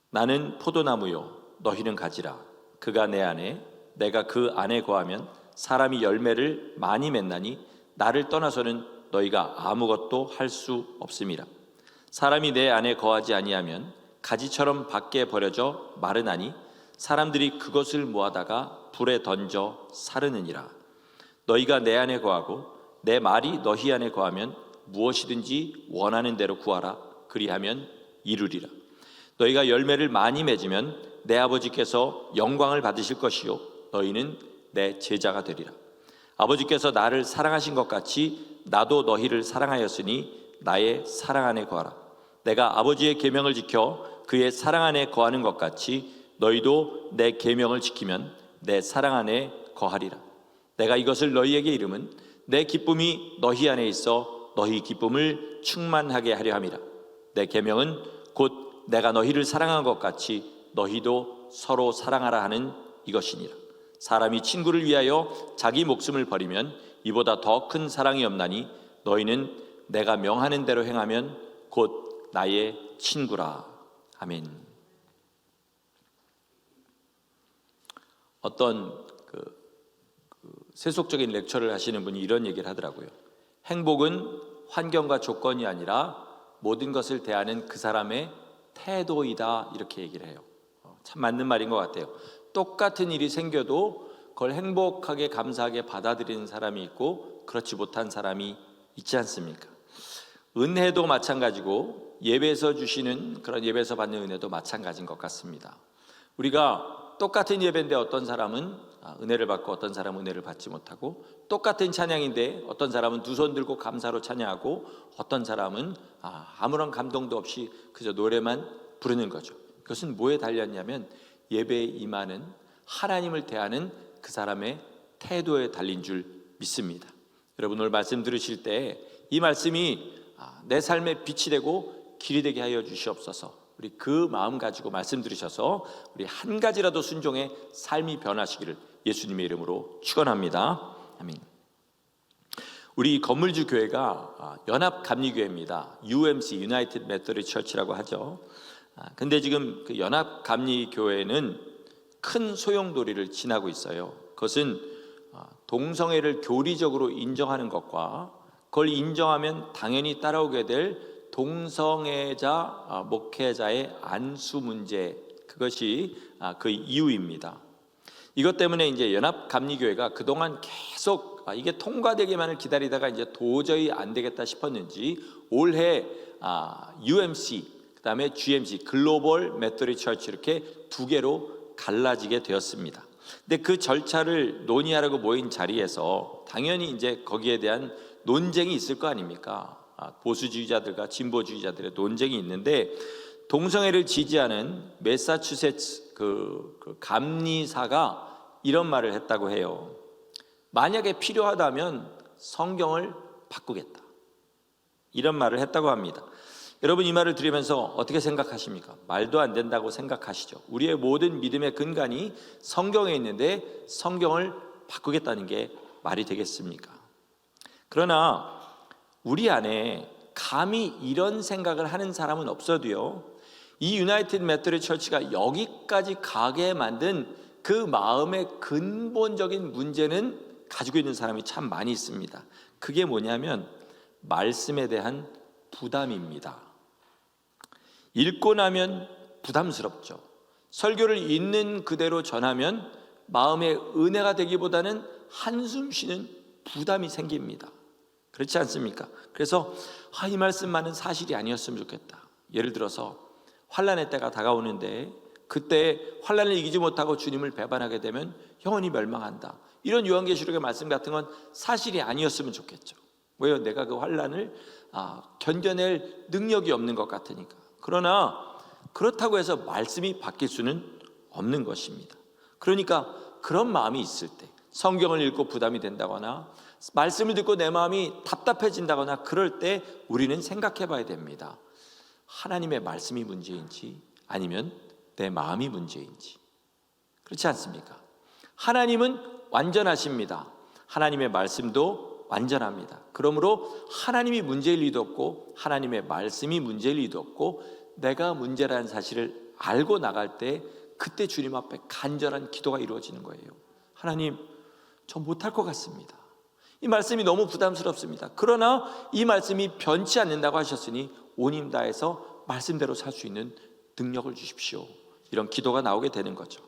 나는 포도나무요 너희는 가지라. 그가 내 안에 내가 그 안에 거하면 사람이 열매를 많이 맺나니 나를 떠나서는 너희가 아무것도 할 수 없음이라. 사람이 내 안에 거하지 아니하면 가지처럼 밖에 버려져 마르나니 사람들이 그것을 모아다가 불에 던져 사르느니라. 너희가 내 안에 거하고 내 말이 너희 안에 거하면 무엇이든지 원하는 대로 구하라. 그리하면 이루리라. 너희가 열매를 많이 맺으면 내 아버지께서 영광을 받으실 것이요 너희는 내 제자가 되리라. 아버지께서 나를 사랑하신 것 같이 나도 너희를 사랑하였으니 나의 사랑 안에 거하라. 내가 아버지의 계명을 지켜 그의 사랑 안에 거하는 것 같이 너희도 내 계명을 지키면 내 사랑 안에 거하리라. 내가 이것을 너희에게 이름은 내 기쁨이 너희 안에 있어 너희 기쁨을 충만하게 하려 함이라. 내 계명은 곧 내가 너희를 사랑한 것 같이 너희도 서로 사랑하라 하는 이것이니라. 사람이 친구를 위하여 자기 목숨을 버리면 이보다 더 큰 사랑이 없나니 너희는 내가 명하는 대로 행하면 곧 나의 친구라. 아멘. 어떤 세속적인 렉처를 하시는 분이 이런 얘기를 하더라고요. 행복은 환경과 조건이 아니라 모든 것을 대하는 그 사람의 태도이다, 이렇게 얘기를 해요. 참 맞는 말인 것 같아요. 똑같은 일이 생겨도 그걸 행복하게 감사하게 받아들이는 사람이 있고 그렇지 못한 사람이 있지 않습니까? 은혜도 마찬가지고 예배에서 주시는 그런 예배에서 받는 은혜도 마찬가지인 것 같습니다. 우리가 똑같은 예배인데 어떤 사람은 은혜를 받고 어떤 사람은 은혜를 받지 못하고, 똑같은 찬양인데 어떤 사람은 두 손 들고 감사로 찬양하고 어떤 사람은 아무런 감동도 없이 그저 노래만 부르는 거죠. 그것은 뭐에 달렸냐면 예배에 임하는 하나님을 대하는 그 사람의 태도에 달린 줄 믿습니다. 여러분 오늘 말씀 들으실 때 이 말씀이 내 삶의 빛이 되고 길이 되게 하여 주시옵소서. 우리 그 마음 가지고 말씀 들으셔서 우리 한 가지라도 순종해 삶이 변하시기를 예수님의 이름으로 축원합니다. 아멘. 우리 건물주 교회가 연합감리교회입니다. UMC, United Methodist Church라고 하죠. 근데 지금 그 연합감리교회는 큰 소용돌이를 지나고 있어요. 그것은 동성애를 교리적으로 인정하는 것과 그걸 인정하면 당연히 따라오게 될 동성애자 목회자의 안수 문제, 그것이 그 이유입니다. 이것 때문에 이제 연합감리교회가 그동안 계속 이게 통과되기만을 기다리다가 이제 도저히 안 되겠다 싶었는지 올해 UMC 그다음에 GMC 글로벌 메토디스트 처치 이렇게 두 개로 갈라지게 되었습니다. 근데 그 절차를 논의하려고 모인 자리에서 당연히 이제 거기에 대한 논쟁이 있을 거 아닙니까? 보수주의자들과 진보주의자들의 논쟁이 있는데, 동성애를 지지하는 매사추세츠 그 감리사가 이런 말을 했다고 해요. 만약에 필요하다면 성경을 바꾸겠다, 이런 말을 했다고 합니다. 여러분 이 말을 들으면서 어떻게 생각하십니까? 말도 안 된다고 생각하시죠? 우리의 모든 믿음의 근간이 성경에 있는데 성경을 바꾸겠다는 게 말이 되겠습니까? 그러나 우리 안에 감히 이런 생각을 하는 사람은 없어도요, 이 유나이티드 메토디스트 처치가 여기까지 가게 만든 그 마음의 근본적인 문제는 가지고 있는 사람이 참 많이 있습니다. 그게 뭐냐면 말씀에 대한 부담입니다. 읽고 나면 부담스럽죠. 설교를 있는 그대로 전하면 마음의 은혜가 되기보다는 한숨 쉬는 부담이 생깁니다. 그렇지 않습니까? 그래서 이 말씀만은 사실이 아니었으면 좋겠다. 예를 들어서 환난의 때가 다가오는데 그때 환난을 이기지 못하고 주님을 배반하게 되면 영원히 멸망한다. 이런 요한계시록의 말씀 같은 건 사실이 아니었으면 좋겠죠. 왜요? 내가 그 환난을 견뎌낼 능력이 없는 것 같으니까. 그러나 그렇다고 해서 말씀이 바뀔 수는 없는 것입니다. 그러니까 그런 마음이 있을 때, 성경을 읽고 부담이 된다거나 말씀을 듣고 내 마음이 답답해진다거나 그럴 때 우리는 생각해 봐야 됩니다. 하나님의 말씀이 문제인지 아니면 내 마음이 문제인지. 그렇지 않습니까? 하나님은 완전하십니다. 하나님의 말씀도 완전합니다. 그러므로 하나님이 문제일 리도 없고 하나님의 말씀이 문제일 리도 없고 내가 문제라는 사실을 알고 나갈 때 그때 주님 앞에 간절한 기도가 이루어지는 거예요. 하나님, 저 못할 것 같습니다. 이 말씀이 너무 부담스럽습니다. 그러나 이 말씀이 변치 않는다고 하셨으니 온 힘 다해서 말씀대로 살 수 있는 능력을 주십시오. 이런 기도가 나오게 되는 거죠.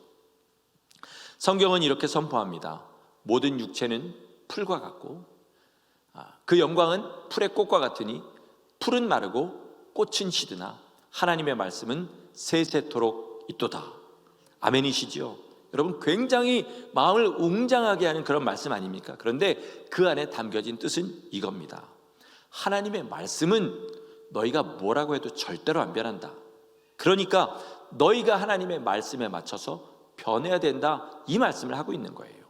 성경은 이렇게 선포합니다. 모든 육체는 풀과 같고 그 영광은 풀의 꽃과 같으니 풀은 마르고 꽃은 시드나 하나님의 말씀은 세세토록 있도다. 아멘이시죠? 여러분, 굉장히 마음을 웅장하게 하는 그런 말씀 아닙니까? 그런데 그 안에 담겨진 뜻은 이겁니다. 하나님의 말씀은 너희가 뭐라고 해도 절대로 안 변한다. 그러니까 너희가 하나님의 말씀에 맞춰서 변해야 된다, 이 말씀을 하고 있는 거예요.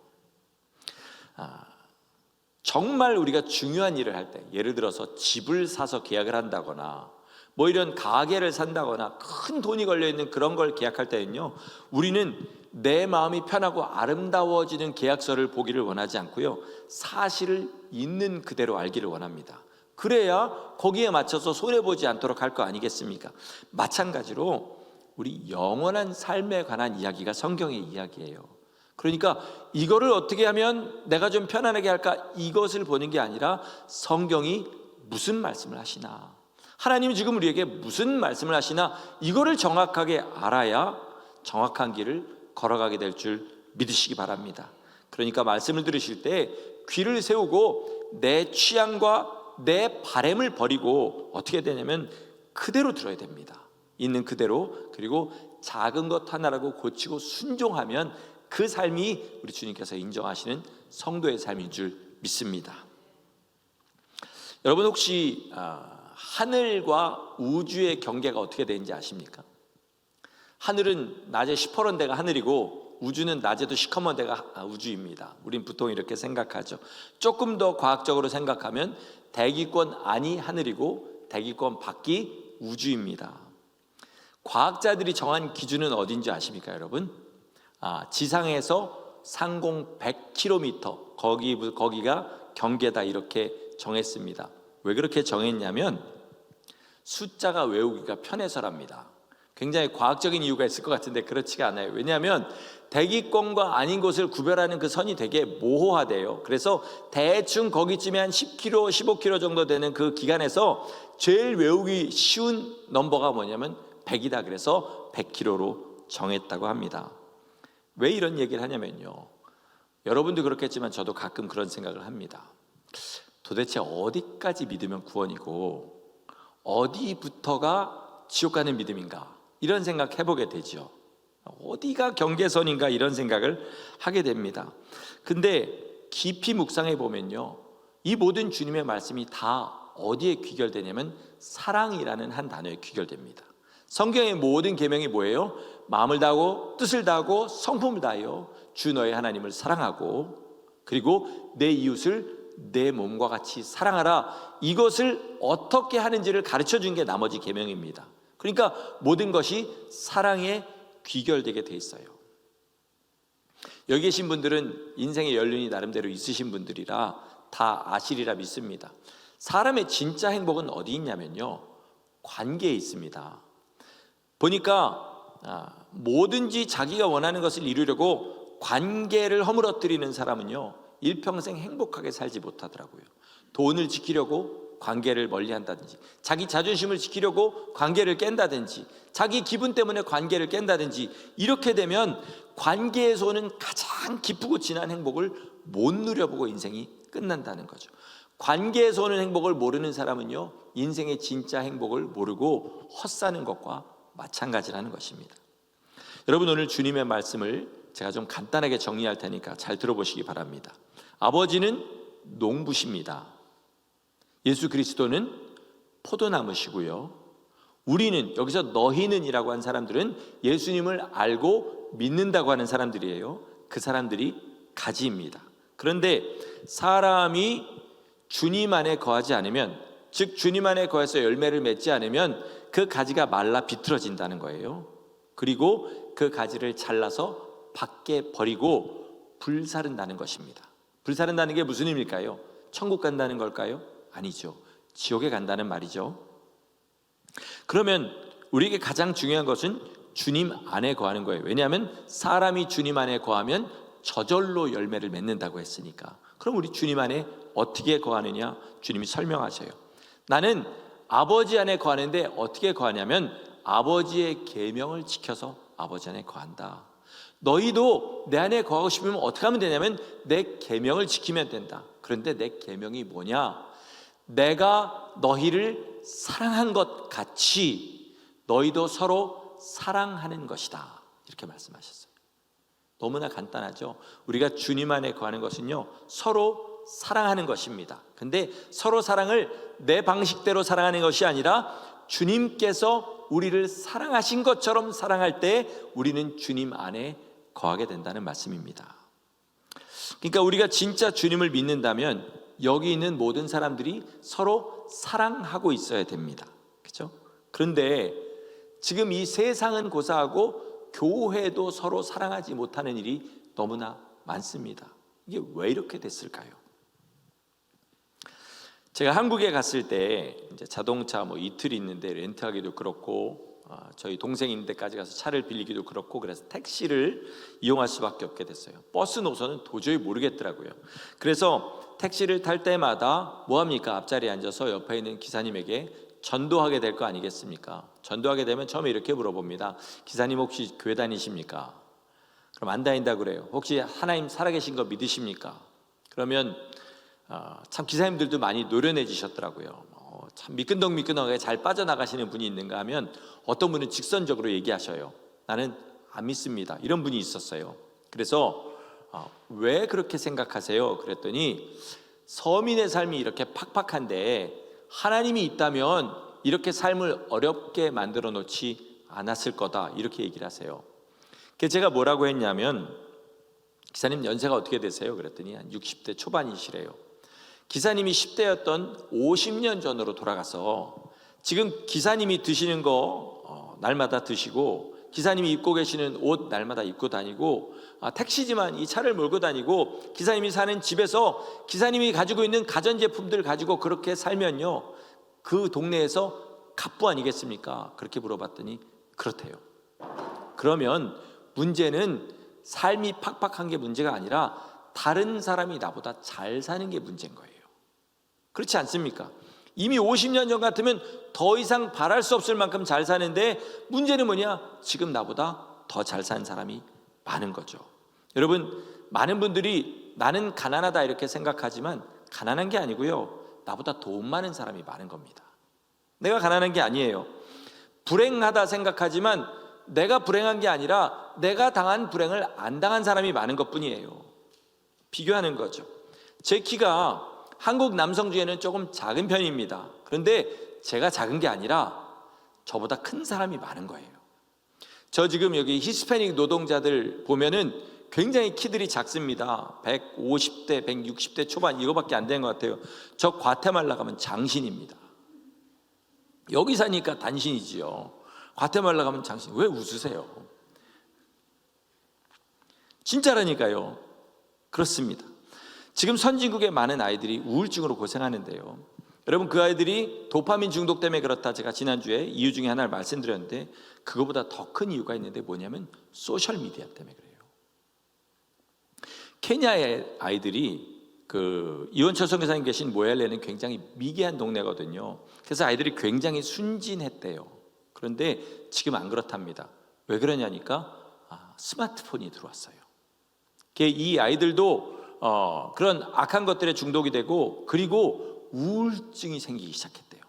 정말 우리가 중요한 일을 할 때, 예를 들어서 집을 사서 계약을 한다거나 뭐 이런 가게를 산다거나 큰 돈이 걸려있는 그런 걸 계약할 때는요, 우리는 내 마음이 편하고 아름다워지는 계약서를 보기를 원하지 않고요, 사실을 있는 그대로 알기를 원합니다. 그래야 거기에 맞춰서 손해보지 않도록 할 거 아니겠습니까? 마찬가지로 우리 영원한 삶에 관한 이야기가 성경의 이야기예요. 그러니까 이거를 어떻게 하면 내가 좀 편안하게 할까, 이것을 보는 게 아니라 성경이 무슨 말씀을 하시나, 하나님이 지금 우리에게 무슨 말씀을 하시나, 이거를 정확하게 알아야 정확한 길을 걸어가게 될 줄 믿으시기 바랍니다. 그러니까 말씀을 들으실 때 귀를 세우고 내 취향과 내 바램을 버리고 어떻게 되냐면 그대로 들어야 됩니다. 있는 그대로. 그리고 작은 것 하나라고 고치고 순종하면 그 삶이 우리 주님께서 인정하시는 성도의 삶인 줄 믿습니다. 여러분, 혹시 하늘과 우주의 경계가 어떻게 되는지 아십니까? 하늘은 낮에 시퍼런 데가 하늘이고 우주는 낮에도 시커먼 데가 우주입니다. 우린 보통 이렇게 생각하죠. 조금 더 과학적으로 생각하면 대기권 안이 하늘이고 대기권 밖이 우주입니다. 과학자들이 정한 기준은 어딘지 아십니까, 여러분? 지상에서 상공 100km, 거기가 경계다, 이렇게 정했습니다. 왜 그렇게 정했냐면 숫자가 외우기가 편해서랍니다. 굉장히 과학적인 이유가 있을 것 같은데 그렇지가 않아요. 왜냐하면 대기권과 아닌 곳을 구별하는 그 선이 되게 모호하대요. 그래서 대충 거기쯤에 한 10km, 15km 정도 되는 그 기간에서 제일 외우기 쉬운 넘버가 뭐냐면 100이다. 그래서 100km로 정했다고 합니다. 왜 이런 얘기를 하냐면요, 여러분도 그렇겠지만 저도 가끔 그런 생각을 합니다. 도대체 어디까지 믿으면 구원이고 어디부터가 지옥 가는 믿음인가, 이런 생각 해보게 되죠. 어디가 경계선인가, 이런 생각을 하게 됩니다. 근데 깊이 묵상해 보면요, 이 모든 주님의 말씀이 다 어디에 귀결되냐면 사랑이라는 한 단어에 귀결됩니다. 성경의 모든 계명이 뭐예요? 마음을 다하고 뜻을 다하고 성품을 다하여 주 너의 하나님을 사랑하고 그리고 내 이웃을 내 몸과 같이 사랑하라. 이것을 어떻게 하는지를 가르쳐 준 게 나머지 계명입니다. 그러니까 모든 것이 사랑에 귀결되게 돼 있어요. 여기 계신 분들은 인생의 연륜이 나름대로 있으신 분들이라 다 아시리라 믿습니다. 사람의 진짜 행복은 어디 있냐면요, 관계에 있습니다. 보니까 뭐든지 자기가 원하는 것을 이루려고 관계를 허물어뜨리는 사람은요, 일평생 행복하게 살지 못하더라고요. 돈을 지키려고 관계를 멀리한다든지, 자기 자존심을 지키려고 관계를 깬다든지, 자기 기분 때문에 관계를 깬다든지, 이렇게 되면 관계에서 오는 가장 기쁘고 진한 행복을 못 누려보고 인생이 끝난다는 거죠. 관계에서 오는 행복을 모르는 사람은요, 인생의 진짜 행복을 모르고 헛사는 것과 마찬가지라는 것입니다. 여러분, 오늘 주님의 말씀을 제가 좀 간단하게 정리할 테니까 잘 들어보시기 바랍니다. 아버지는 농부십니다. 예수 그리스도는 포도나무시고요, 우리는, 여기서 너희는 이라고 한 사람들은 예수님을 알고 믿는다고 하는 사람들이에요. 그 사람들이 가지입니다. 그런데 사람이 주님 안에 거하지 않으면, 즉 주님 안에 거해서 열매를 맺지 않으면 그 가지가 말라 비틀어진다는 거예요. 그리고 그 가지를 잘라서 밖에 버리고 불사른다는 것입니다. 불사른다는 게 무슨 의미일까요? 천국 간다는 걸까요? 아니죠. 지옥에 간다는 말이죠. 그러면 우리에게 가장 중요한 것은 주님 안에 거하는 거예요. 왜냐하면 사람이 주님 안에 거하면 저절로 열매를 맺는다고 했으니까. 그럼 우리 주님 안에 어떻게 거하느냐? 주님이 설명하셔요. 나는 아버지 안에 거하는데 어떻게 거하냐면 아버지의 계명을 지켜서 아버지 안에 거한다. 너희도 내 안에 거하고 싶으면 어떻게 하면 되냐면 내 계명을 지키면 된다. 그런데 내 계명이 뭐냐? 내가 너희를 사랑한 것 같이 너희도 서로 사랑하는 것이다. 이렇게 말씀하셨어요. 너무나 간단하죠. 우리가 주님 안에 거하는 것은요, 서로 사랑하는 것입니다. 근데 서로 사랑을 내 방식대로 사랑하는 것이 아니라 주님께서 우리를 사랑하신 것처럼 사랑할 때 우리는 주님 안에 거하게 된다는 말씀입니다. 그러니까 우리가 진짜 주님을 믿는다면 여기 있는 모든 사람들이 서로 사랑하고 있어야 됩니다. 그렇죠? 그런데 지금 이 세상은 고사하고 교회도 서로 사랑하지 못하는 일이 너무나 많습니다. 이게 왜 이렇게 됐을까요? 제가 한국에 갔을 때 이제 자동차 이틀 있는데 렌트하기도 그렇고 저희 동생 있는 데까지 가서 차를 빌리기도 그렇고 그래서 택시를 이용할 수밖에 없게 됐어요. 버스 노선은 도저히 모르겠더라고요. 그래서 택시를 탈 때마다 뭐합니까? 앞자리에 앉아서 옆에 있는 기사님에게 전도하게 될 거 아니겠습니까? 전도하게 되면 처음에 이렇게 물어봅니다. 기사님 혹시 교회 다니십니까? 그럼 안 다닌다 그래요. 혹시 하나님 살아계신 거 믿으십니까? 그러면 참 기사님들도 많이 노련해지셨더라고요. 참 미끈덩미끈하게 잘 빠져나가시는 분이 있는가 하면 어떤 분은 직선적으로 얘기하셔요. 나는 안 믿습니다. 이런 분이 있었어요. 그래서 왜 그렇게 생각하세요? 그랬더니 서민의 삶이 이렇게 팍팍한데 하나님이 있다면 이렇게 삶을 어렵게 만들어 놓지 않았을 거다, 이렇게 얘기를 하세요. 그래서 제가 뭐라고 했냐면 기사님 연세가 어떻게 되세요? 그랬더니 한 60대 초반이시래요. 기사님이 10대였던 50년 전으로 돌아가서 지금 기사님이 드시는 거 날마다 드시고 기사님이 입고 계시는 옷 날마다 입고 다니고 택시지만 이 차를 몰고 다니고 기사님이 사는 집에서 기사님이 가지고 있는 가전제품들 가지고 그렇게 살면요, 그 동네에서 갑부 아니겠습니까? 그렇게 물어봤더니 그렇대요. 그러면 문제는 삶이 팍팍한 게 문제가 아니라 다른 사람이 나보다 잘 사는 게 문제인 거예요. 그렇지 않습니까? 이미 50년 전 같으면 더 이상 바랄 수 없을 만큼 잘 사는데 문제는 뭐냐? 지금 나보다 더 잘 사는 사람이 많은 거죠. 여러분, 많은 분들이 나는 가난하다 이렇게 생각하지만 가난한 게 아니고요, 나보다 돈 많은 사람이 많은 겁니다. 내가 가난한 게 아니에요. 불행하다 생각하지만 내가 불행한 게 아니라 내가 당한 불행을 안 당한 사람이 많은 것뿐이에요. 비교하는 거죠. 제 키가 한국 남성 중에는 조금 작은 편입니다. 그런데 제가 작은 게 아니라 저보다 큰 사람이 많은 거예요. 저 지금 여기 히스패닉 노동자들 보면은 굉장히 키들이 작습니다. 150대, 160대 초반 이거밖에 안 되는 것 같아요. 저 과테말라 가면 장신입니다. 여기 사니까 단신이지요. 과테말라 가면 장신. 왜 웃으세요? 진짜라니까요. 그렇습니다. 지금 선진국의 많은 아이들이 우울증으로 고생하는데요, 여러분, 그 아이들이 도파민 중독 때문에 그렇다 제가 지난주에 이유 중에 하나를 말씀드렸는데 그거보다 더 큰 이유가 있는데 뭐냐면 소셜미디어 때문에 그래요. 케냐의 아이들이 이원철 선교사님 계신 모얄레는 굉장히 미개한 동네거든요. 그래서 아이들이 굉장히 순진했대요. 그런데 지금 안 그렇답니다. 왜 그러냐니까 스마트폰이 들어왔어요. 이 아이들도 그런 악한 것들에 중독이 되고 그리고 우울증이 생기기 시작했대요.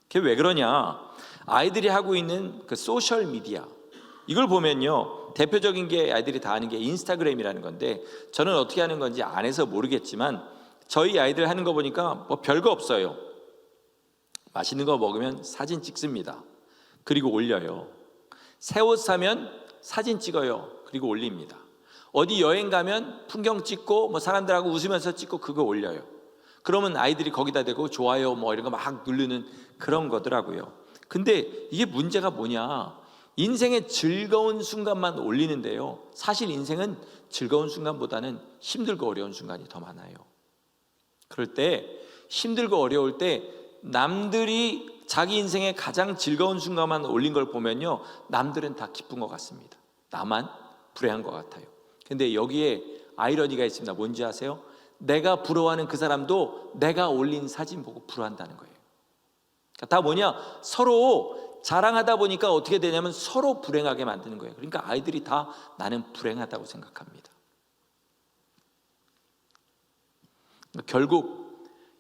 그게 왜 그러냐? 아이들이 하고 있는 그 소셜 미디어, 이걸 보면요, 대표적인 게 아이들이 다 하는 게 인스타그램이라는 건데 저는 어떻게 하는 건지 안 해서 모르겠지만 저희 아이들 하는 거 보니까 뭐 별거 없어요. 맛있는 거 먹으면 사진 찍습니다. 그리고 올려요. 새 옷 사면 사진 찍어요. 그리고 올립니다. 어디 여행 가면 풍경 찍고 뭐 사람들하고 웃으면서 찍고 그거 올려요. 그러면 아이들이 거기다 대고 좋아요 뭐 이런 거 막 누르는 그런 거더라고요. 근데 이게 문제가 뭐냐? 인생의 즐거운 순간만 올리는데요, 사실 인생은 즐거운 순간보다는 힘들고 어려운 순간이 더 많아요. 그럴 때 힘들고 어려울 때 남들이 자기 인생의 가장 즐거운 순간만 올린 걸 보면요, 남들은 다 기쁜 것 같습니다. 나만 불행한 것 같아요. 근데 여기에 아이러니가 있습니다. 뭔지 아세요? 내가 부러워하는 그 사람도 내가 올린 사진 보고 부러워한다는 거예요. 그러니까 다 뭐냐? 서로 자랑하다 보니까 어떻게 되냐면 서로 불행하게 만드는 거예요. 그러니까 아이들이 다 나는 불행하다고 생각합니다. 결국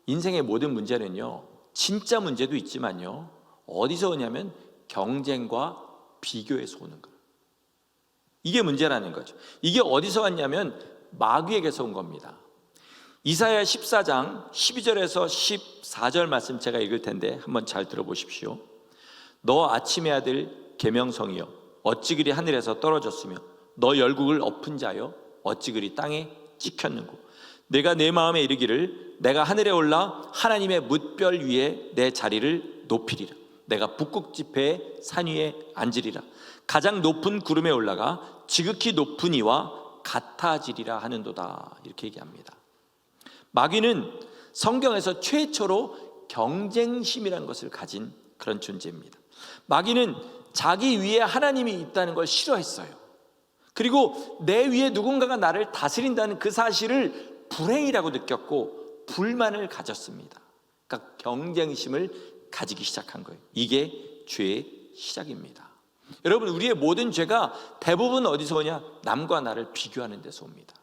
인생의 모든 문제는요, 진짜 문제도 있지만요, 어디서 오냐면 경쟁과 비교에서 오는 거예요. 이게 문제라는 거죠. 이게 어디서 왔냐면 마귀에게서 온 겁니다. 이사야 14장 12절에서 14절 말씀 제가 읽을 텐데 한번 잘 들어보십시오. 너 아침의 아들 계명성이여, 어찌 그리 하늘에서 떨어졌으며 너 열국을 엎은 자여, 어찌 그리 땅에 찍혔는고. 내가 내 마음에 이르기를 내가 하늘에 올라 하나님의 뭇별 위에 내 자리를 높이리라. 내가 북극 지폐의 산 위에 앉으리라. 가장 높은 구름에 올라가 지극히 높은 이와 같아지리라 하는도다. 이렇게 얘기합니다. 마귀는 성경에서 최초로 경쟁심이라는 것을 가진 그런 존재입니다. 마귀는 자기 위에 하나님이 있다는 걸 싫어했어요. 그리고 내 위에 누군가가 나를 다스린다는 그 사실을 불행이라고 느꼈고 불만을 가졌습니다. 그러니까 경쟁심을 가지기 시작한 거예요. 이게 죄의 시작입니다. 여러분, 우리의 모든 죄가 대부분 어디서 오냐? 남과 나를 비교하는 데서 옵니다.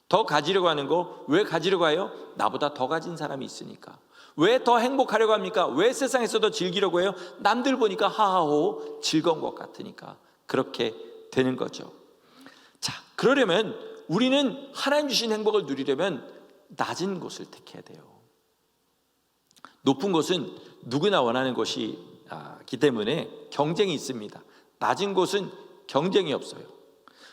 더 가지려고 하는 거, 왜 가지려고 해요? 나보다 더 가진 사람이 있으니까. 왜 더 행복하려고 합니까? 왜 세상에서 더 즐기려고 해요? 남들 보니까 하하호 즐거운 것 같으니까. 그렇게 되는 거죠. 자, 그러려면 우리는 하나님 주신 행복을 누리려면 낮은 곳을 택해야 돼요. 높은 곳은 누구나 원하는 곳이기 때문에 경쟁이 있습니다. 낮은 곳은 경쟁이 없어요.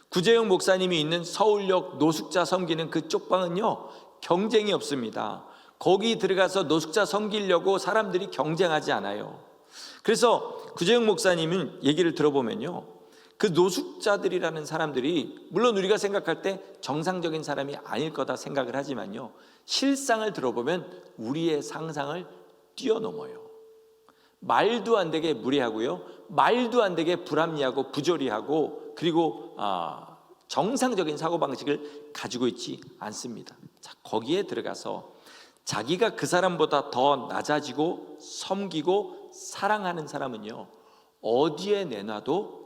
구재영 목사님이 있는 서울역 노숙자 섬기는 그 쪽방은요, 경쟁이 없습니다. 거기 들어가서 노숙자 섬기려고 사람들이 경쟁하지 않아요. 그래서 구재영 목사님은 얘기를 들어보면요, 그 노숙자들이라는 사람들이 물론 우리가 생각할 때 정상적인 사람이 아닐 거다 생각을 하지만요, 실상을 들어보면 우리의 상상을 뛰어넘어요. 말도 안 되게 무례하고요, 말도 안 되게 불합리하고 부조리하고, 그리고 정상적인 사고방식을 가지고 있지 않습니다. 자, 거기에 들어가서 자기가 그 사람보다 더 낮아지고 섬기고 사랑하는 사람은요, 어디에 내놔도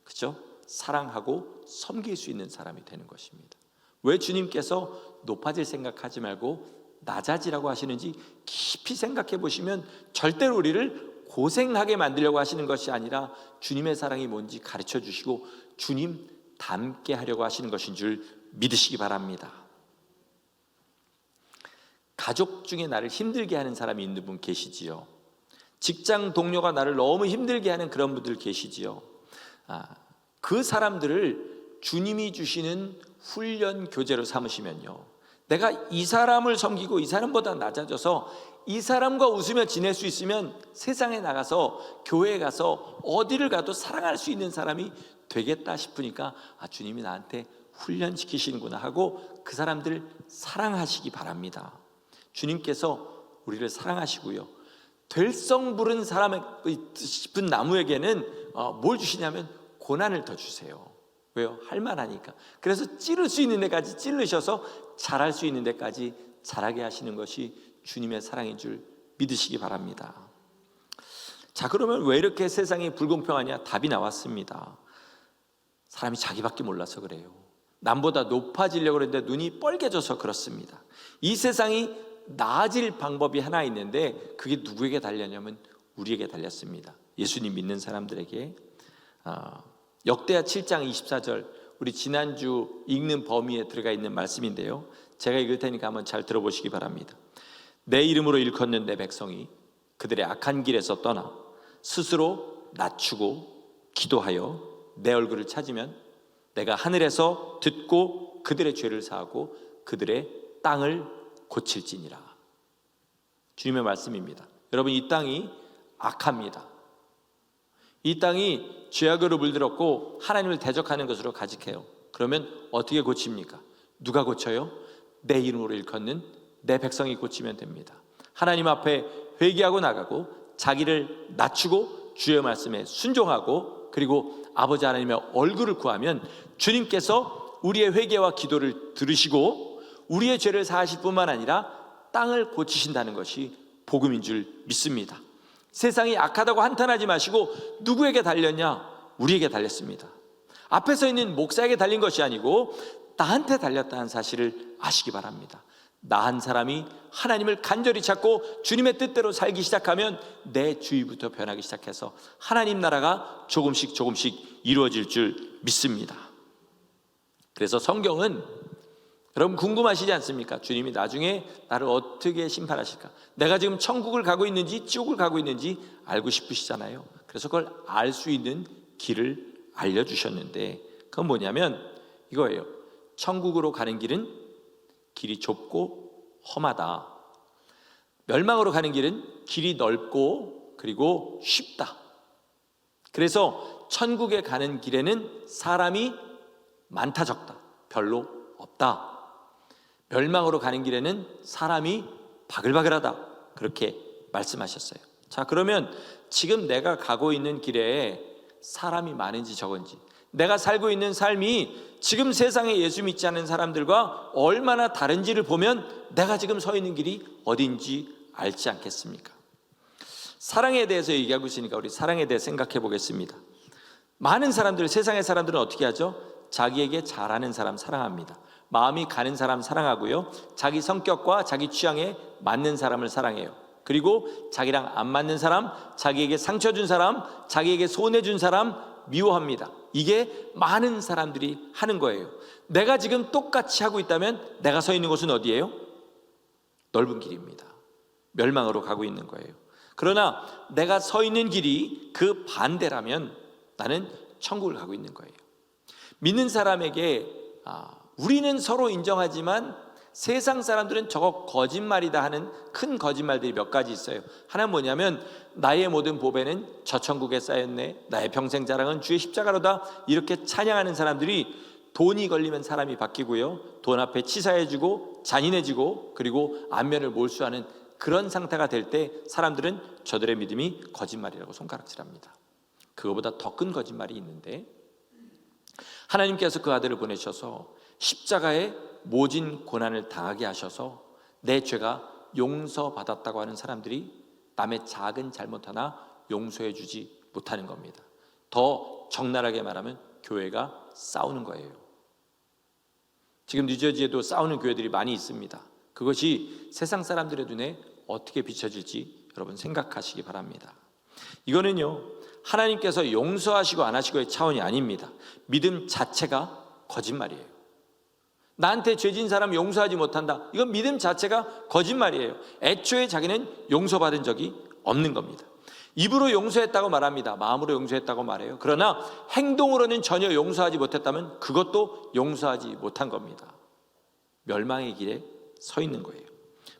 그죠? 사랑하고 섬길 수 있는 사람이 되는 것입니다. 왜 주님께서 높아질 생각하지 말고 낮아지라고 하시는지 깊이 생각해 보시면 절대로 우리를 고생하게 만들려고 하시는 것이 아니라 주님의 사랑이 뭔지 가르쳐 주시고 주님 닮게 하려고 하시는 것인 줄 믿으시기 바랍니다. 가족 중에 나를 힘들게 하는 사람이 있는 분 계시지요. 직장 동료가 나를 너무 힘들게 하는 그런 분들 계시지요. 그 사람들을 주님이 주시는 훈련 교재로 삼으시면요, 내가 이 사람을 섬기고 이 사람보다 낮아져서 이 사람과 웃으며 지낼 수 있으면 세상에 나가서 교회에 가서 어디를 가도 사랑할 수 있는 사람이 되겠다 싶으니까 주님이 나한테 훈련시키시는구나 하고 그 사람들을 사랑하시기 바랍니다. 주님께서 우리를 사랑하시고요, 될성 부른 사람 싶은 나무에게는 뭘 주시냐면 고난을 더 주세요. 왜요? 할만하니까. 그래서 찌를 수 있는 데까지 찌르셔서 자랄 수 있는 데까지 자라게 하시는 것이 주님의 사랑인 줄 믿으시기 바랍니다. 자, 그러면 왜 이렇게 세상이 불공평하냐? 답이 나왔습니다. 사람이 자기밖에 몰라서 그래요. 남보다 높아지려고 그러는데 눈이 뻘개져서 그렇습니다. 이 세상이 나아질 방법이 하나 있는데 그게 누구에게 달렸냐면 우리에게 달렸습니다. 예수님 믿는 사람들에게. 역대하 7장 24절, 우리 지난주 읽는 범위에 들어가 있는 말씀인데요, 제가 읽을 테니까 한번 잘 들어보시기 바랍니다. 내 이름으로 일컫는 내 백성이 그들의 악한 길에서 떠나 스스로 낮추고 기도하여 내 얼굴을 찾으면 내가 하늘에서 듣고 그들의 죄를 사하고 그들의 땅을 고칠지니라. 주님의 말씀입니다. 여러분, 이 땅이 악합니다. 이 땅이 죄악으로 물들었고 하나님을 대적하는 것으로 가직해요. 그러면 어떻게 고칩니까? 누가 고쳐요? 내 이름으로 일컫는 내 백성이 고치면 됩니다. 하나님 앞에 회개하고 나가고 자기를 낮추고 주의 말씀에 순종하고 그리고 아버지 하나님의 얼굴을 구하면 주님께서 우리의 회개와 기도를 들으시고 우리의 죄를 사하실 뿐만 아니라 땅을 고치신다는 것이 복음인 줄 믿습니다. 세상이 악하다고 한탄하지 마시고 누구에게 달렸냐? 우리에게 달렸습니다. 앞에 서 있는 목사에게 달린 것이 아니고 나한테 달렸다는 사실을 아시기 바랍니다. 나 한 사람이 하나님을 간절히 찾고 주님의 뜻대로 살기 시작하면 내 주위부터 변하기 시작해서 하나님 나라가 조금씩 이루어질 줄 믿습니다. 그래서 성경은 여러분 궁금하시지 않습니까? 주님이 나중에 나를 어떻게 심판하실까? 내가 지금 천국을 가고 있는지 지옥을 가고 있는지 알고 싶으시잖아요. 그래서 그걸 알 수 있는 길을 알려주셨는데 그건 뭐냐면 이거예요. 천국으로 가는 길이 좁고 험하다. 멸망으로 가는 길은 길이 넓고 그리고 쉽다. 그래서 천국에 가는 길에는 사람이 많다 적다 별로 없다. 멸망으로 가는 길에는 사람이 바글바글하다. 그렇게 말씀하셨어요. 자, 그러면 지금 내가 가고 있는 길에 사람이 많은지 적은지, 내가 살고 있는 삶이 지금 세상에 예수 믿지 않는 사람들과 얼마나 다른지를 보면 내가 지금 서 있는 길이 어딘지 알지 않겠습니까? 사랑에 대해서 얘기하고 있으니까 우리 사랑에 대해 생각해 보겠습니다. 많은 사람들, 세상의 사람들은 어떻게 하죠? 자기에게 잘하는 사람 사랑합니다. 마음이 가는 사람 사랑하고요, 자기 성격과 자기 취향에 맞는 사람을 사랑해요. 그리고 자기랑 안 맞는 사람, 자기에게 상처 준 사람, 자기에게 손해 준 사람 미워합니다. 이게 많은 사람들이 하는 거예요. 내가 지금 똑같이 하고 있다면 내가 서 있는 곳은 어디예요? 넓은 길입니다. 멸망으로 가고 있는 거예요. 그러나 내가 서 있는 길이 그 반대라면 나는 천국을 가고 있는 거예요. 믿는 사람에게 우리는 서로 인정하지만 세상 사람들은 저거 거짓말이다 하는 큰 거짓말들이 몇 가지 있어요. 하나는 뭐냐면 나의 모든 보배는 저 천국에 쌓였네, 나의 평생 자랑은 주의 십자가로다, 이렇게 찬양하는 사람들이 돈이 걸리면 사람이 바뀌고요, 돈 앞에 치사해지고 잔인해지고 그리고 안면을 몰수하는 그런 상태가 될 때 사람들은 저들의 믿음이 거짓말이라고 손가락질합니다. 그거보다 더 큰 거짓말이 있는데, 하나님께서 그 아들을 보내셔서 십자가에 모진 고난을 당하게 하셔서 내 죄가 용서받았다고 하는 사람들이 남의 작은 잘못 하나 용서해 주지 못하는 겁니다. 더 적나라하게 말하면 교회가 싸우는 거예요. 지금 뉴저지에도 싸우는 교회들이 많이 있습니다. 그것이 세상 사람들의 눈에 어떻게 비춰질지 여러분 생각하시기 바랍니다. 이거는요, 하나님께서 용서하시고 안 하시고의 차원이 아닙니다. 믿음 자체가 거짓말이에요. 나한테 죄진 사람 용서하지 못한다, 이건 믿음 자체가 거짓말이에요. 애초에 자기는 용서받은 적이 없는 겁니다. 입으로 용서했다고 말합니다. 마음으로 용서했다고 말해요. 그러나 행동으로는 전혀 용서하지 못했다면 그것도 용서하지 못한 겁니다. 멸망의 길에 서 있는 거예요.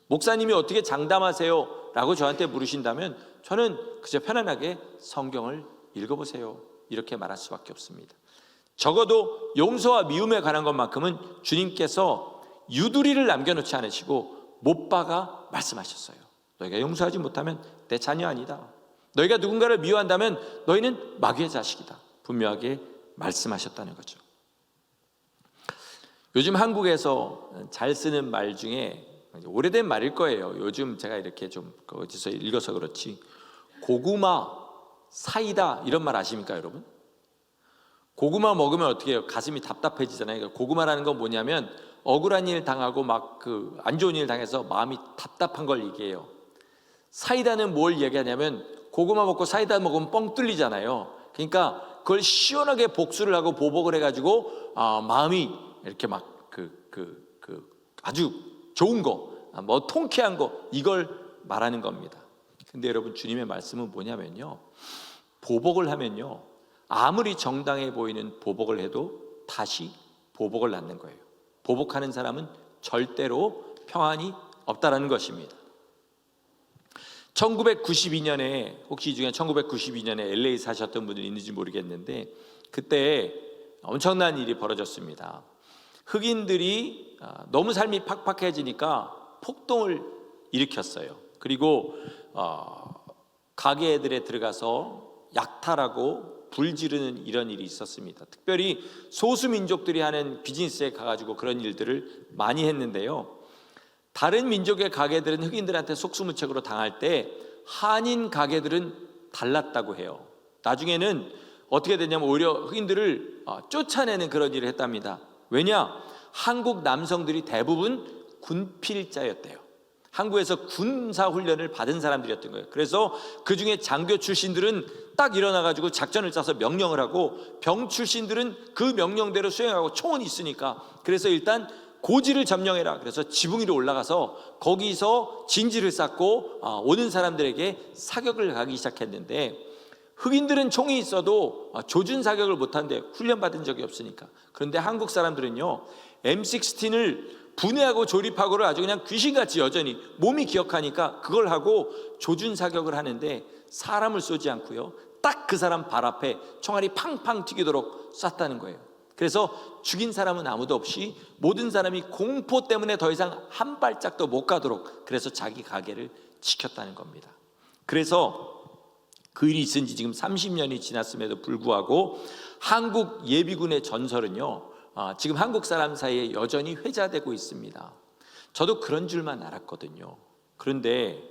목사님이 어떻게 장담하세요? 라고 저한테 물으신다면 저는 그저 편안하게 성경을 읽어보세요, 이렇게 말할 수밖에 없습니다. 적어도 용서와 미움에 관한 것만큼은 주님께서 유두리를 남겨놓지 않으시고 못 박아 말씀하셨어요. 너희가 용서하지 못하면 내 자녀 아니다. 너희가 누군가를 미워한다면 너희는 마귀의 자식이다. 분명하게 말씀하셨다는 거죠. 요즘 한국에서 잘 쓰는 말 중에 오래된 말일 거예요. 요즘 제가 이렇게 좀 어디서 읽어서 그렇지, 고구마 사이다, 이런 말 아십니까 여러분? 고구마 먹으면 어떻게 해요? 가슴이 답답해지잖아요. 그러니까 고구마라는 건 뭐냐면 억울한 일 당하고 막 안 좋은 일 당해서 마음이 답답한 걸 얘기해요. 사이다는 뭘 얘기하냐면 고구마 먹고 사이다 먹으면 뻥 뚫리잖아요. 그러니까 그걸 시원하게 복수를 하고 보복을 해가지고 마음이 이렇게 막 아주 좋은 거, 뭐 통쾌한 거, 이걸 말하는 겁니다. 근데 여러분, 주님의 말씀은 뭐냐면요, 보복을 하면요, 아무리 정당해 보이는 보복을 해도 다시 보복을 낳는 거예요. 보복하는 사람은 절대로 평안이 없다라는 것입니다. 1992년에 혹시 이 중에 1992년에 LA 사셨던 분들이 있는지 모르겠는데 그때 엄청난 일이 벌어졌습니다. 흑인들이 너무 삶이 팍팍해지니까 폭동을 일으켰어요. 그리고 가게들에 들어가서 약탈하고 불지르는 이런 일이 있었습니다. 특별히 소수민족들이 하는 비즈니스에 가가지고 그런 일들을 많이 했는데요, 다른 민족의 가게들은 흑인들한테 속수무책으로 당할 때 한인 가게들은 달랐다고 해요. 나중에는 어떻게 되냐면 오히려 흑인들을 쫓아내는 그런 일을 했답니다. 왜냐? 한국 남성들이 대부분 군필자였대요. 한국에서 군사훈련을 받은 사람들이었던 거예요. 그래서 그 중에 장교 출신들은 딱 일어나가지고 작전을 짜서 명령을 하고, 병 출신들은 그 명령대로 수행하고, 총은 있으니까. 그래서 일단 고지를 점령해라. 그래서 지붕 위로 올라가서 거기서 진지를 쌓고 오는 사람들에게 사격을 가기 시작했는데, 흑인들은 총이 있어도 조준 사격을 못한대. 훈련받은 적이 없으니까. 그런데 한국 사람들은요, M16을 분해하고 조립하고를 아주 그냥 귀신같이 여전히 몸이 기억하니까 그걸 하고 조준 사격을 하는데, 사람을 쏘지 않고요, 딱 그 사람 발 앞에 총알이 팡팡 튀기도록 쐈다는 거예요. 그래서 죽인 사람은 아무도 없이 모든 사람이 공포 때문에 더 이상 한 발짝도 못 가도록, 그래서 자기 가게를 지켰다는 겁니다. 그래서 그 일이 있은 지 지금 30년이 지났음에도 불구하고 한국 예비군의 전설은요, 지금 한국 사람 사이에 여전히 회자되고 있습니다. 저도 그런 줄만 알았거든요. 그런데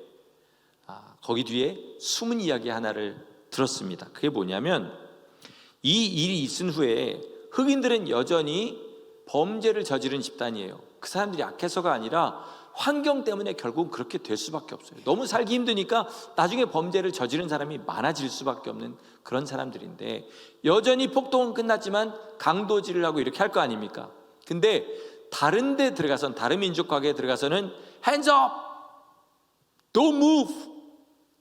거기 뒤에 숨은 이야기 하나를 들었습니다. 그게 뭐냐면, 이 일이 있은 후에 흑인들은 여전히 범죄를 저지른 집단이에요. 그 사람들이 약해서가 아니라 환경 때문에 결국 그렇게 될 수밖에 없어요. 너무 살기 힘드니까 나중에 범죄를 저지른 사람이 많아질 수밖에 없는 그런 사람들인데, 여전히 폭동은 끝났지만 강도질을 하고 이렇게 할 거 아닙니까? 근데 다른 데 들어가서는, 다른 민족 가게에 들어가서는 Hands up! Don't move!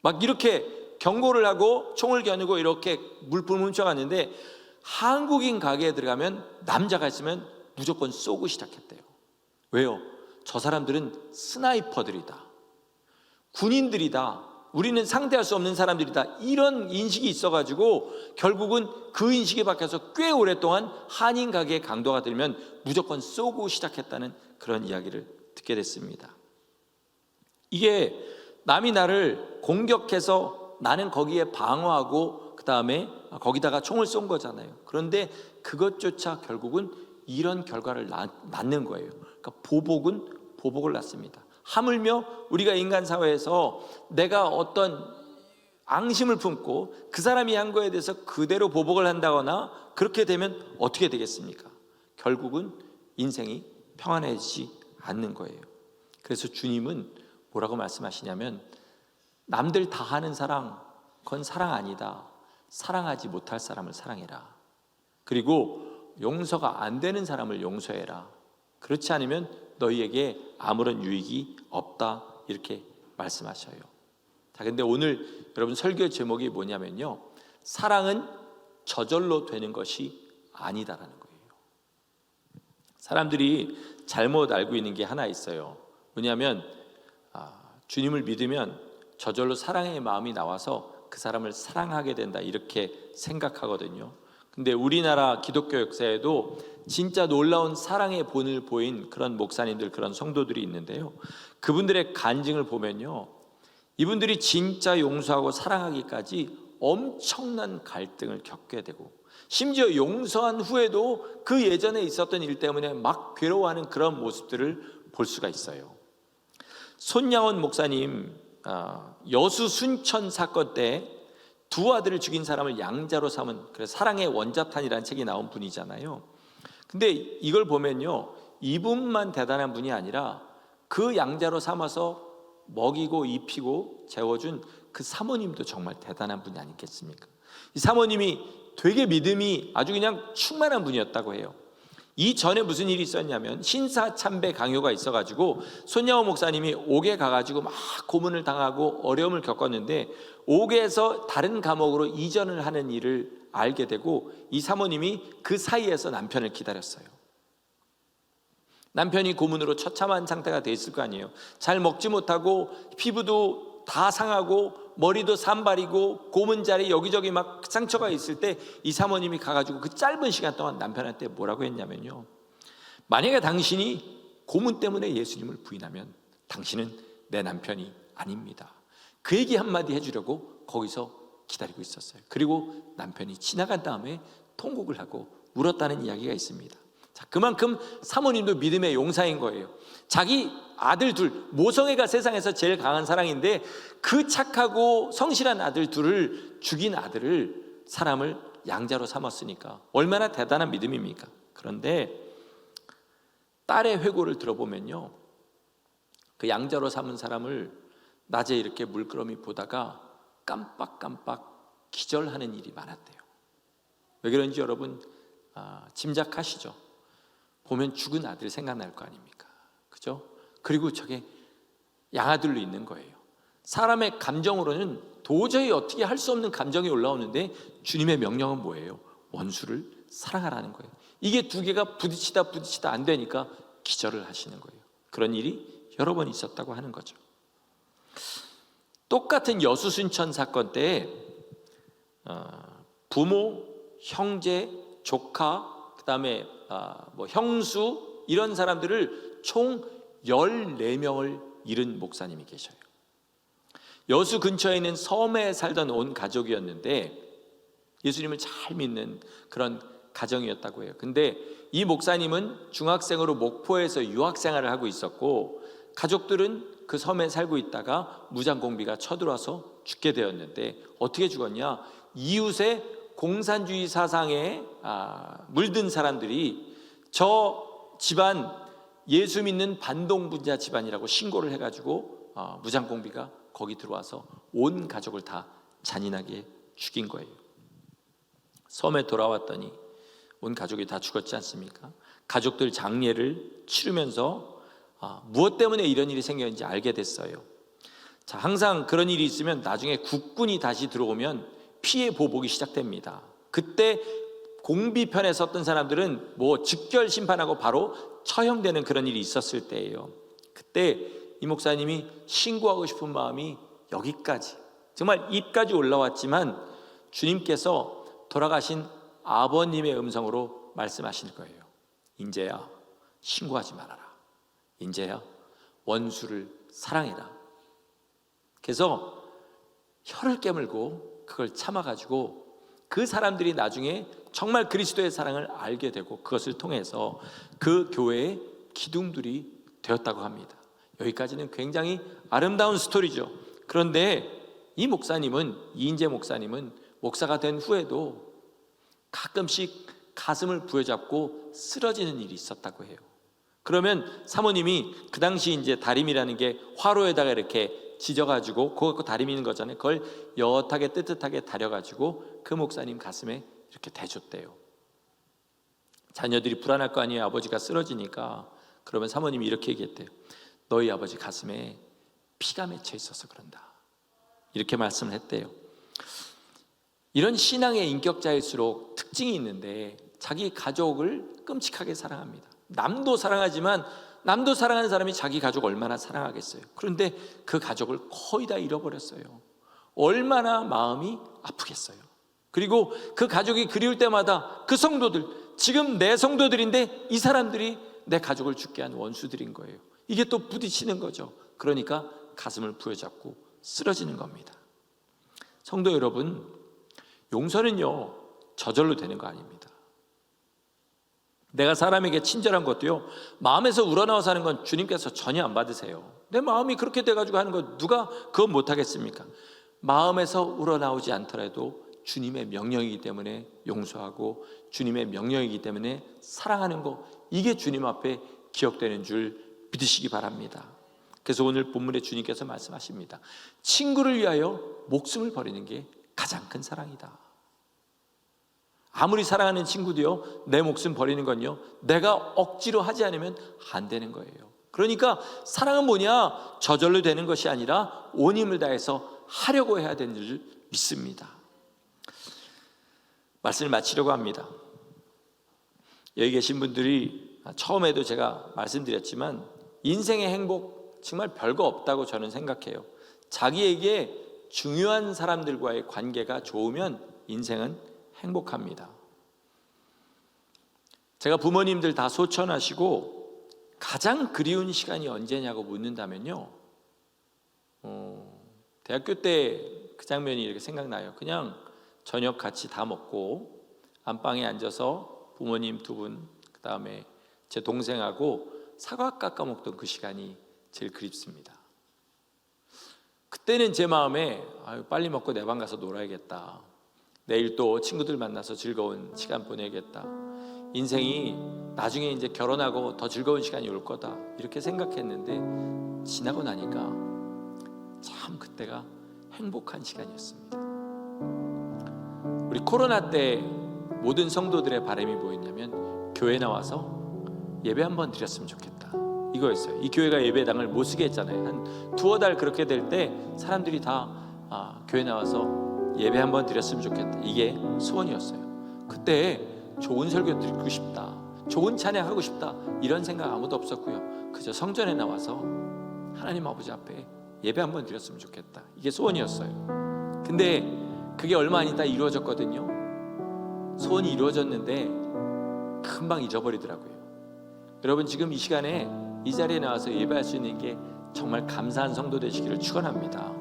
막 이렇게 경고를 하고 총을 겨누고 이렇게 물품을 훔쳐갔는데, 한국인 가게에 들어가면 남자가 있으면 무조건 쏘고 시작했대요. 왜요? 저 사람들은 스나이퍼들이다, 군인들이다, 우리는 상대할 수 없는 사람들이다, 이런 인식이 있어가지고 결국은 그 인식이 바뀌어서 꽤 오랫동안 한인 가게에 강도가 들면 무조건 쏘고 시작했다는 그런 이야기를 듣게 됐습니다. 이게 남이 나를 공격해서 나는 거기에 방어하고 그 다음에 거기다가 총을 쏜 거잖아요. 그런데 그것조차 결국은 이런 결과를 낳는 거예요. 그러니까 보복은 보복을 낳습니다. 하물며 우리가 인간 사회에서 내가 어떤 앙심을 품고 그 사람이 한 거에 대해서 그대로 보복을 한다거나 그렇게 되면 어떻게 되겠습니까? 결국은 인생이 평안해지지 않는 거예요. 그래서 주님은 뭐라고 말씀하시냐면, 남들 다 하는 사랑, 그건 사랑 아니다. 사랑하지 못할 사람을 사랑해라. 그리고 용서가 안 되는 사람을 용서해라. 그렇지 않으면 너희에게 아무런 유익이 없다. 이렇게 말씀하셔요. 자, 근데 오늘 여러분 설교 제목이 뭐냐면요, 사랑은 저절로 되는 것이 아니다라는 거예요. 사람들이 잘못 알고 있는 게 하나 있어요. 뭐냐면 주님을 믿으면 저절로 사랑의 마음이 나와서 그 사람을 사랑하게 된다, 이렇게 생각하거든요. 근데 우리나라 기독교 역사에도 진짜 놀라운 사랑의 본을 보인 그런 목사님들, 그런 성도들이 있는데요, 그분들의 간증을 보면요, 이분들이 진짜 용서하고 사랑하기까지 엄청난 갈등을 겪게 되고, 심지어 용서한 후에도 그 예전에 있었던 일 때문에 막 괴로워하는 그런 모습들을 볼 수가 있어요. 손양원 목사님, 여수 순천 사건 때 두 아들을 죽인 사람을 양자로 삼은, 그래서 사랑의 원자탄이라는 책이 나온 분이잖아요. 근데 이걸 보면요, 이분만 대단한 분이 아니라 그 양자로 삼아서 먹이고 입히고 재워준 그 사모님도 정말 대단한 분이 아니겠습니까? 이 사모님이 되게 믿음이 아주 그냥 충만한 분이었다고 해요. 이전에 무슨 일이 있었냐면, 신사참배 강요가 있어가지고 손양원 목사님이 옥에 가가지고 막 고문을 당하고 어려움을 겪었는데, 옥에서 다른 감옥으로 이전을 하는 일을 알게 되고, 이 사모님이 그 사이에서 남편을 기다렸어요. 남편이 고문으로 처참한 상태가 돼 있을 거 아니에요. 잘 먹지 못하고 피부도 다 상하고 머리도 산발이고 고문 자리 여기저기 막 상처가 있을 때 이 사모님이 가가지고 그 짧은 시간 동안 남편한테 뭐라고 했냐면요, 만약에 당신이 고문 때문에 예수님을 부인하면 당신은 내 남편이 아닙니다. 그 얘기 한마디 해주려고 거기서 기다리고 있었어요. 그리고 남편이 지나간 다음에 통곡을 하고 울었다는 이야기가 있습니다. 자, 그만큼 사모님도 믿음의 용사인 거예요. 자기 아들 둘, 모성애가 세상에서 제일 강한 사랑인데 그 착하고 성실한 아들 둘을 죽인 아들을 사람을 양자로 삼았으니까 얼마나 대단한 믿음입니까? 그런데 딸의 회고를 들어보면요, 그 양자로 삼은 사람을 낮에 이렇게 물끄러미 보다가 깜빡깜빡 기절하는 일이 많았대요. 왜 그런지 여러분 짐작하시죠? 보면 죽은 아들 생각날 거 아닙니까? 그죠? 그리고 저게 양아들로 있는 거예요. 사람의 감정으로는 도저히 어떻게 할 수 없는 감정이 올라오는데 주님의 명령은 뭐예요? 원수를 사랑하라는 거예요. 이게 두 개가 부딪히다 안 되니까 기절을 하시는 거예요. 그런 일이 여러 번 있었다고 하는 거죠. 똑같은 여수순천 사건 때에 부모, 형제, 조카, 그 다음에 형수 이런 사람들을 총 14명을 잃은 목사님이 계셔요. 여수 근처에 있는 섬에 살던 온 가족이었는데 예수님을 잘 믿는 그런 가정이었다고 해요. 근데 이 목사님은 중학생으로 목포에서 유학생활을 하고 있었고 가족들은 그 섬에 살고 있다가 무장공비가 쳐들어와서 죽게 되었는데 어떻게 죽었냐? 이웃의 공산주의 사상에 물든 사람들이 저 집안 예수 믿는 반동분자 집안이라고 신고를 해가지고 무장공비가 거기 들어와서 온 가족을 다 잔인하게 죽인 거예요. 섬에 돌아왔더니 온 가족이 다 죽었지 않습니까? 가족들 장례를 치르면서 무엇 때문에 이런 일이 생겼는지 알게 됐어요. 자, 항상 그런 일이 있으면 나중에 국군이 다시 들어오면 피해 보복이 시작됩니다. 그때 공비편에 섰던 사람들은 즉결 심판하고 바로 처형되는 그런 일이 있었을 때예요. 그때 이 목사님이 신고하고 싶은 마음이 여기까지, 정말 입까지 올라왔지만 주님께서 돌아가신 아버님의 음성으로 말씀하실 거예요. 인재야, 신고하지 말아라. 인재야, 원수를 사랑해라. 그래서 혀를 깨물고 그걸 참아가지고 그 사람들이 나중에 정말 그리스도의 사랑을 알게 되고 그것을 통해서 그 교회의 기둥들이 되었다고 합니다. 여기까지는 굉장히 아름다운 스토리죠. 그런데 이 목사님은, 이인재 목사님은 목사가 된 후에도 가끔씩 가슴을 부여잡고 쓰러지는 일이 있었다고 해요. 그러면 사모님이 그 당시 이제 다림이라는 게 화로에다가 이렇게 지져가지고 그거 갖고 다리미는 거잖아요. 그걸 여하게 뜨뜻하게 다려가지고 그 목사님 가슴에 이렇게 대줬대요. 자녀들이 불안할 거 아니에요. 아버지가 쓰러지니까. 그러면 사모님이 이렇게 얘기했대요. 너희 아버지 가슴에 피가 맺혀 있어서 그런다. 이렇게 말씀을 했대요. 이런 신앙의 인격자일수록 특징이 있는데 자기 가족을 끔찍하게 사랑합니다. 남도 사랑하지만 남도 사랑하는 사람이 자기 가족 얼마나 사랑하겠어요. 그런데 그 가족을 거의 다 잃어버렸어요. 얼마나 마음이 아프겠어요. 그리고 그 가족이 그리울 때마다 그 성도들, 지금 내 성도들인데 이 사람들이 내 가족을 죽게 한 원수들인 거예요. 이게 또 부딪히는 거죠. 그러니까 가슴을 부여잡고 쓰러지는 겁니다. 성도 여러분, 용서는요 저절로 되는 거 아닙니다. 내가 사람에게 친절한 것도요 마음에서 우러나와서 하는 건 주님께서 전혀 안 받으세요. 내 마음이 그렇게 돼가지고 하는 거 누가 그거 못하겠습니까? 마음에서 우러나오지 않더라도 주님의 명령이기 때문에 용서하고 주님의 명령이기 때문에 사랑하는 거, 이게 주님 앞에 기억되는 줄 믿으시기 바랍니다. 그래서 오늘 본문에 주님께서 말씀하십니다. 친구를 위하여 목숨을 버리는 게 가장 큰 사랑이다. 아무리 사랑하는 친구도요 내 목숨 버리는 건요 내가 억지로 하지 않으면 안 되는 거예요. 그러니까 사랑은 뭐냐? 저절로 되는 것이 아니라 온 힘을 다해서 하려고 해야 되는 줄 믿습니다. 말씀을 마치려고 합니다. 여기 계신 분들이 처음에도 제가 말씀드렸지만 인생의 행복 정말 별거 없다고 저는 생각해요. 자기에게 중요한 사람들과의 관계가 좋으면 인생은 행복합니다. 제가 부모님들 다 소천하시고 가장 그리운 시간이 언제냐고 묻는다면요 대학교 때 그 장면이 이렇게 생각나요. 그냥 저녁 같이 다 먹고 안방에 앉아서 부모님 두 분, 그 다음에 제 동생하고 사과 깎아 먹던 그 시간이 제일 그립습니다. 그때는 제 마음에 빨리 먹고 내 방 가서 놀아야겠다, 내일 또 친구들 만나서 즐거운 시간 보내겠다, 인생이 나중에 이제 결혼하고 더 즐거운 시간이 올 거다, 이렇게 생각했는데 지나고 나니까 참 그때가 행복한 시간이었습니다. 우리 코로나 때 모든 성도들의 바람이 뭐였냐면 교회 나와서 예배 한번 드렸으면 좋겠다, 이거였어요. 이 교회가 예배당을 못 쓰게 했잖아요. 한 두어 달 그렇게 될 때 사람들이 다 교회 나와서 예배 한번 드렸으면 좋겠다, 이게 소원이었어요. 그때 좋은 설교 듣고 싶다, 좋은 찬양하고 싶다, 이런 생각 아무도 없었고요. 그저 성전에 나와서 하나님 아버지 앞에 예배 한번 드렸으면 좋겠다, 이게 소원이었어요. 근데 그게 얼마 안 있다 이루어졌거든요. 소원이 이루어졌는데 금방 잊어버리더라고요. 여러분, 지금 이 시간에 이 자리에 나와서 예배할 수 있는 게 정말 감사한 성도 되시기를 축원합니다.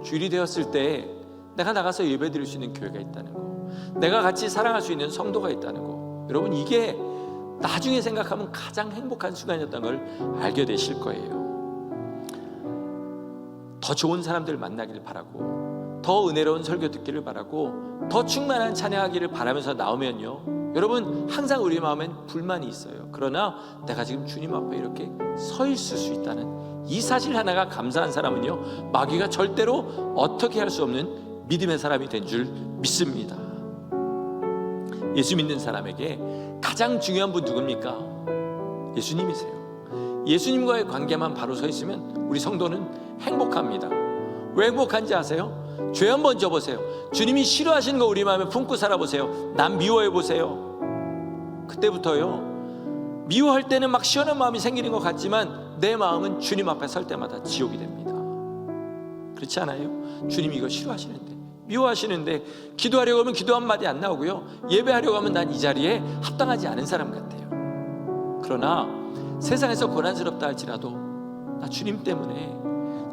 주일이 되었을 때 내가 나가서 예배 드릴 수 있는 교회가 있다는 거, 내가 같이 사랑할 수 있는 성도가 있다는 거, 여러분 이게 나중에 생각하면 가장 행복한 순간이었던 걸 알게 되실 거예요. 더 좋은 사람들 만나기를 바라고, 더 은혜로운 설교 듣기를 바라고, 더 충만한 찬양하기를 바라면서 나오면요, 여러분 항상 우리 마음엔 불만이 있어요. 그러나 내가 지금 주님 앞에 이렇게 서 있을 수 있다는 이 사실 하나가 감사한 사람은요, 마귀가 절대로 어떻게 할 수 없는 믿음의 사람이 된 줄 믿습니다. 예수 믿는 사람에게 가장 중요한 분 누굽니까? 예수님이세요. 예수님과의 관계만 바로 서 있으면 우리 성도는 행복합니다. 왜 행복한지 아세요? 죄 한번 져보세요. 주님이 싫어하시는 거 우리 마음에 품고 살아보세요. 남 미워해 보세요. 그때부터요, 미워할 때는 막 시원한 마음이 생기는 것 같지만 내 마음은 주님 앞에 설 때마다 지옥이 됩니다. 그렇지 않아요? 주님이 이거 싫어하시는데, 미워하시는데 기도하려고 하면 기도 한마디 안 나오고요, 예배하려고 하면 난 이 자리에 합당하지 않은 사람 같아요. 그러나 세상에서 고난스럽다 할지라도 나 주님 때문에,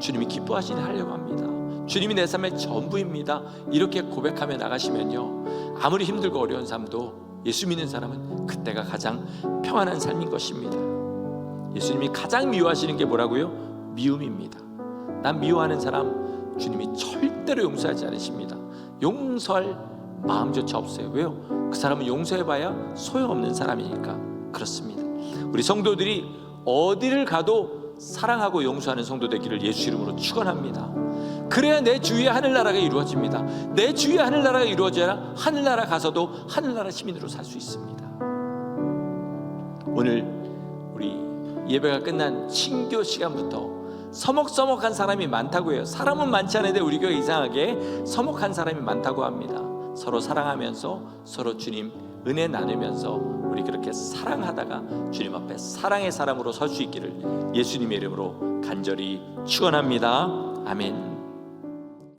주님이 기뻐하시니 하려고 합니다, 주님이 내 삶의 전부입니다, 이렇게 고백하며 나가시면요, 아무리 힘들고 어려운 삶도 예수 믿는 사람은 그때가 가장 평안한 삶인 것입니다. 예수님이 가장 미워하시는 게 뭐라고요? 미움입니다. 난 미워하는 사람 주님이 절대로 용서하지 않으십니다. 용서할 마음조차 없어요. 왜요? 그 사람은 용서해봐야 소용없는 사람이니까 그렇습니다. 우리 성도들이 어디를 가도 사랑하고 용서하는 성도 되기를 예수 이름으로 축원합니다. 그래야 내 주위에 하늘나라가 이루어집니다. 내 주위에 하늘나라가 이루어져야 하늘나라 가서도 하늘나라 시민으로 살 수 있습니다. 오늘 우리 예배가 끝난 친교 시간부터 서먹서먹한 사람이 많다고 해요. 사람은 많지 않은데 우리 교회 이상하게 서먹한 사람이 많다고 합니다. 서로 사랑하면서 서로 주님 은혜 나누면서 우리 그렇게 사랑하다가 주님 앞에 사랑의 사람으로 설 수 있기를 예수님의 이름으로 간절히 축원합니다. 아멘.